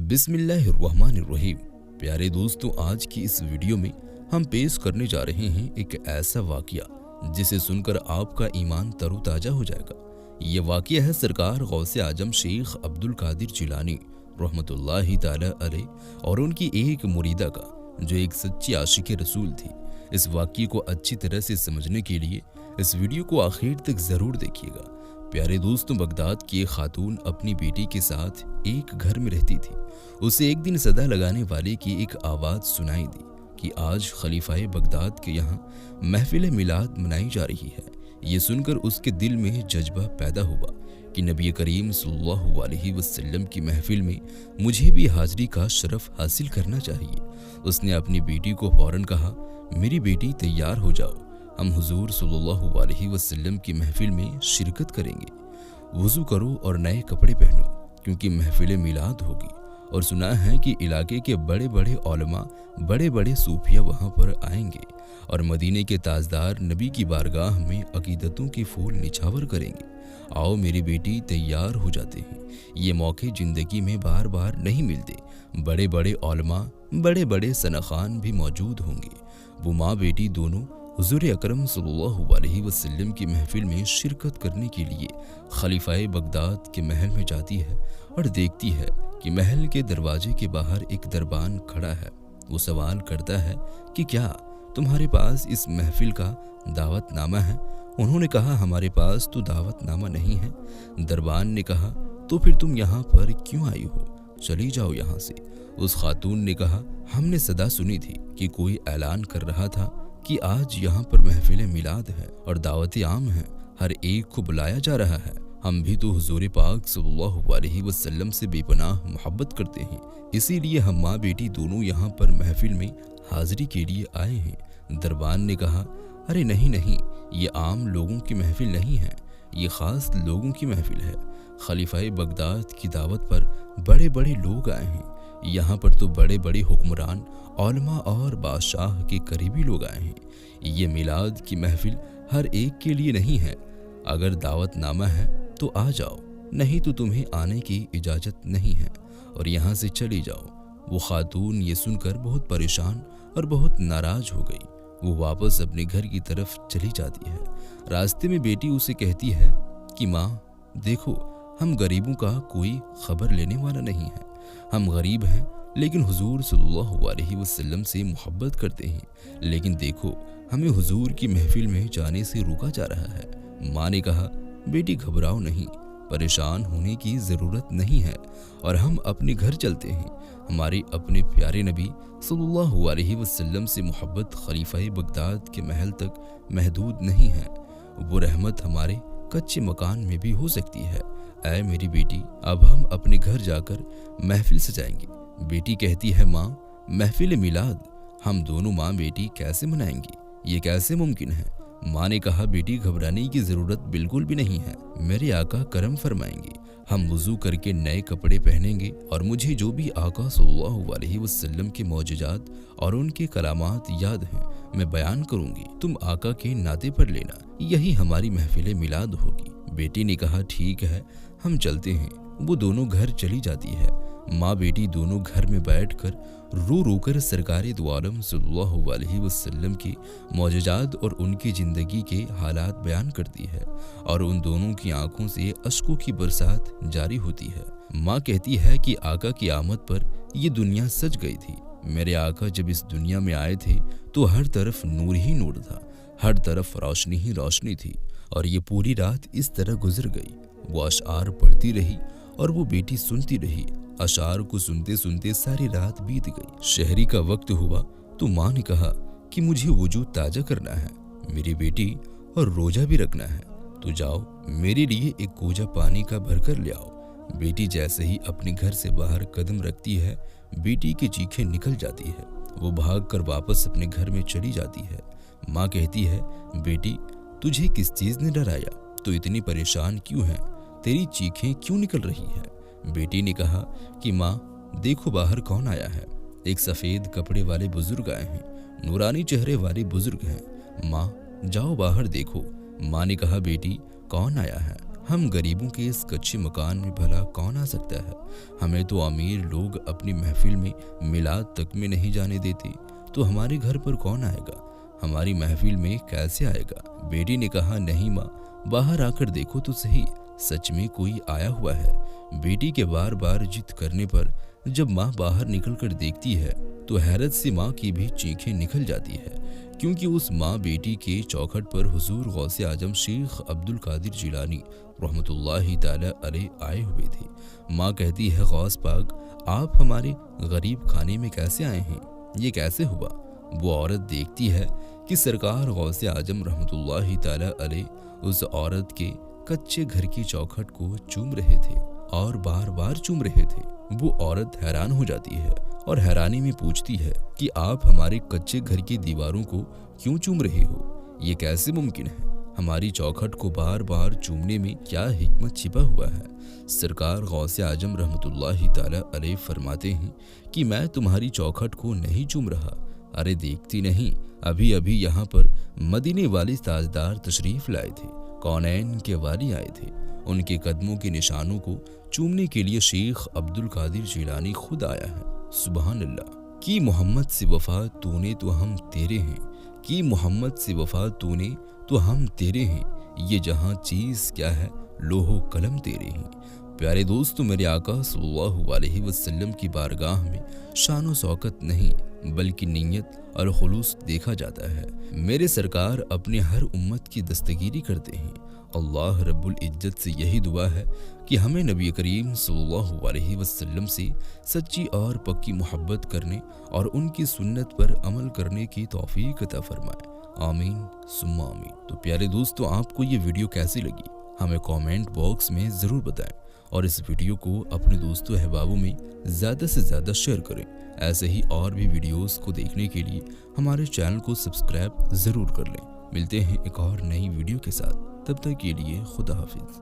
बिस्मिल्लाहिर्रहमानिर्रहीम। प्यारे दोस्तों, आज की इस वीडियो में हम पेश करने जा रहे हैं एक ऐसा वाक़या जिसे सुनकर आपका ईमान तरोताज़ा हो जाएगा। ये वाक़या है सरकार गौसे आजम शेख अब्दुल कादिर जिलानी रहमतुल्लाहि ताला अलैह और उनकी एक मुरीदा का, जो एक सच्ची आशिक़े रसूल थी। इस वाक़ये को अच्छी तरह से समझने के लिए इस वीडियो को आखिर तक ज़रूर देखिएगा। प्यारे दोस्तों, बगदाद की एक खातून अपनी बेटी के साथ एक घर में रहती थी। उसे एक दिन सदा लगाने वाले की एक आवाज़ सुनाई दी कि आज खलीफाए बगदाद के यहाँ महफिल मिलाद मनाई जा रही है। ये सुनकर उसके दिल में जज्बा पैदा हुआ कि नबी करीम सल्लल्लाहु अलैहि वसल्लम की महफिल में मुझे भी हाज़िरी का शरफ हासिल करना चाहिए। उसने अपनी बेटी को फौरन कहा, मेरी बेटी तैयार हो जाओ, हम हुजूर सल्लल्लाहु अलैहि वसल्लम की महफिल में शिरकत करेंगे। वज़ू करो और नए कपड़े पहनो, क्योंकि महफिल मिलाद होगी। और सुना है कि इलाके के बड़े बड़े औलमा, बड़े बड़े सूफिया वहाँ पर आएंगे और मदीने के ताजदार नबी की बारगाह में अकीदतों के फूल निछावर करेंगे। आओ मेरी बेटी, तैयार हो जाते हैं। ये मौके ज़िंदगी में बार बार नहीं मिलते। बड़े बड़े औलमा, बड़े बड़े सनखान भी मौजूद होंगे। वो माँ बेटी दोनों हुज़ूर अकरम सल्लल्लाहु अलैहि वसल्लम की महफिल में शिरकत करने के लिए खलीफाए बगदाद के महल में जाती है और देखती है कि महल के दरवाजे के बाहर एक दरबान खड़ा है। वो सवाल करता है कि क्या तुम्हारे पास इस महफिल का दावतनामा है? उन्होंने कहा, हमारे पास तो दावतनामा नहीं है। दरबान ने कहा, तो फिर तुम यहाँ पर क्यों आई हो? चली जाओ यहाँ से। उस खातून ने कहा, हमने सदा सुनी थी कि कोई ऐलान कर रहा था कि आज यहाँ पर महफिल मिलाद है और दावत आम है, हर एक को बुलाया जा रहा है। हम भी तो हुजूर पाक सल्लल्लाहु अलैहि वसल्लम से बेपनाह मोहब्बत करते हैं, इसीलिए हम माँ बेटी दोनों यहाँ पर महफिल में हाजिरी के लिए आए हैं। दरबान ने कहा, अरे नहीं नहीं, ये आम लोगों की महफिल नहीं है, ये ख़ास लोगों की महफिल है। खलीफाए बगदाद की दावत पर बड़े बड़े लोग आए हैं। यहाँ पर तो बड़े बड़े हुक्मरान, औलमा और बादशाह के करीबी लोग आए हैं। ये मिलाद की महफिल हर एक के लिए नहीं है। अगर दावतनामा है तो आ जाओ, नहीं तो तुम्हें आने की इजाज़त नहीं है और यहाँ से चली जाओ। वो खातून ये सुनकर बहुत परेशान और बहुत नाराज़ हो गई। वो वापस अपने घर की तरफ चली जाती है। रास्ते में बेटी उसे कहती है कि माँ देखो, हम गरीबों का कोई खबर लेने वाला नहीं है। हम गरीब हैं, लेकिन हुजूर सल्लल्लाहु अलैहि वसल्लम से मोहब्बत करते हैं। लेकिन देखो, हमें हुजूर की महफिल में जाने से रोका जा रहा है। माँ ने कहा, बेटी घबराओ नहीं, परेशान होने की ज़रूरत नहीं है और हम अपने घर चलते हैं। हमारे अपने प्यारे नबी सल्लल्लाहु अलैहि वसल्लम से मोहब्बत खलीफाए बगदाद के महल तक महदूद नहीं है। वो रहमत हमारे कच्चे मकान में भी हो सकती है। ऐ मेरी बेटी, अब हम अपने घर जाकर महफिल सजाएंगे। बेटी कहती है, माँ महफिल मिलाद हम दोनों माँ बेटी कैसे मनाएंगी? ये कैसे मुमकिन है? माँ ने कहा, बेटी घबराने की ज़रूरत बिल्कुल भी नहीं है। मेरे आका करम फरमाएंगे। हम वज़ू करके नए कपड़े पहनेंगे और मुझे जो भी आका सल्लल्लाहु अलैहि वसल्लम के मौजज़ात और उनके कलामात याद हैं, मैं बयान करूँगी। तुम आका के नाते पर लेना, यही हमारी महफिल मिलाद होगी। बेटी ने कहा, ठीक है, हम चलते हैं। वो दोनों घर चली जाती है। माँ बेटी दोनों घर में बैठकर रो रो कर सरकारे दो आलम सल्लल्लाहु अलैहि वसल्लम की मौजज़ात और उनकी ज़िंदगी के हालात बयान करती है और उन दोनों की आंखों से अश्कों की बरसात जारी होती है। माँ कहती है कि आका की आमद पर ये दुनिया सज गई थी। मेरे आका जब इस दुनिया में आए थे तो हर तरफ नूर ही नूर था, हर तरफ रोशनी ही रोशनी थी और ये पूरी रात इस तरह गुजर गई। वो अशआर पढ़ती रही और वो बेटी सुनती रही। अशार को सुनते सुनते सारी रात बीत गई। शहरी का वक्त हुआ तो माँ ने कहा कि मुझे वजू ताज़ा करना है मेरी बेटी, और रोज़ा भी रखना है। तो जाओ मेरे लिए एक कोजा पानी का भरकर ले आओ। बेटी जैसे ही अपने घर से बाहर कदम रखती है, बेटी की चीखें निकल जाती है। वो भागकर वापस अपने घर में चली जाती है। माँ कहती है, बेटी तुझे किस चीज़ ने डराया? तो इतनी परेशान क्यों है? तेरी चीखें क्यों निकल रही है? बेटी ने कहा कि माँ देखो बाहर कौन आया है। एक सफ़ेद कपड़े वाले बुजुर्ग आए हैं, नूरानी चेहरे वाले बुजुर्ग हैं। माँ जाओ बाहर देखो। माँ ने कहा, बेटी कौन आया है? ہم غریبوں کے اس کچے مکان میں بھلا کون آ سکتا ہے؟ ہمیں تو امیر لوگ اپنی محفل میں میلاد تک میں نہیں جانے دیتے، تو ہمارے گھر پر کون آئے گا؟ ہماری محفل میں کیسے آئے گا؟ بیٹی نے کہا، نہیں ماں، باہر آ کر دیکھو تو صحیح، سچ میں کوئی آیا ہوا ہے۔ بیٹی کے بار بار ضد کرنے پر جب ماں باہر نکل کر دیکھتی ہے تو حیرت سے ماں کی بھی چیخیں نکل جاتی ہے، کیونکہ اس ماں بیٹی کے چوکھٹ پر حضور غوث اعظم شیخ عبد القادر جیلانی رحمۃ اللہ تعالی علیہ آئے ہوئے تھے۔ ماں کہتی ہے، غوث پاک، آپ ہمارے غریب خانے میں کیسے آئے ہیں؟ یہ کیسے ہوا؟ وہ عورت دیکھتی ہے کہ سرکار غوث اعظم رحمۃ اللہ تعالی علیہ اس عورت کے کچے گھر کی چوکھٹ کو چوم رہے تھے اور بار بار چوم رہے تھے۔ وہ عورت حیران ہو جاتی ہے اور حیرانی میں پوچھتی ہے کہ آپ ہمارے کچے گھر کی دیواروں کو کیوں چوم رہے ہو؟ یہ کیسے ممکن ہے؟ ہماری چوکھٹ کو بار بار چومنے میں کیا حکمت چھپا ہوا ہے؟ سرکار غوث اعظم رحمۃ اللہ تعالی علیہ فرماتے ہیں کہ میں تمہاری چوکھٹ کو نہیں چوم رہا، ارے دیکھتی نہیں، ابھی ابھی یہاں پر مدینے والے تاجدار تشریف لائے تھے، کونین کے والی آئے تھے، ان کے قدموں کے نشانوں کو چومنے کے لیے شیخ عبد القادر جیلانی خود آیا ہے۔ سبحان اللہ! کی محمد سے وفا تو نے تو ہم تیرے ہیں، کی محمد سے وفا تو نے تو ہم تیرے ہیں، یہ جہاں چیز کیا ہے، لوح و قلم تیرے ہیں۔ پیارے دوستو، میرے آقا صلی اللہ علیہ وسلم کی بارگاہ میں شان و شوکت نہیں بلکہ نیت اور خلوص دیکھا جاتا ہے۔ میرے سرکار اپنے ہر امت کی دستگیری کرتے ہیں۔ اللہ رب العزت سے یہی دعا ہے کہ ہمیں نبی کریم صلی اللہ علیہ وسلم سے سچی اور پکی محبت کرنے اور ان کی سنت پر عمل کرنے کی توفیق عطا فرمائے، آمین ثم آمین۔ تو پیارے دوستو، آپ کو یہ ویڈیو کیسی لگی ہمیں کامنٹ باکس میں ضرور بتائیں، اور اس ویڈیو کو اپنے دوستوں احبابوں میں زیادہ سے زیادہ شیئر کریں۔ ایسے ہی اور بھی ویڈیوز کو دیکھنے کے لیے ہمارے چینل کو سبسکرائب ضرور کر لیں۔ ملتے ہیں ایک اور نئی ویڈیو کے ساتھ، تب تک کے لیے خدا حافظ۔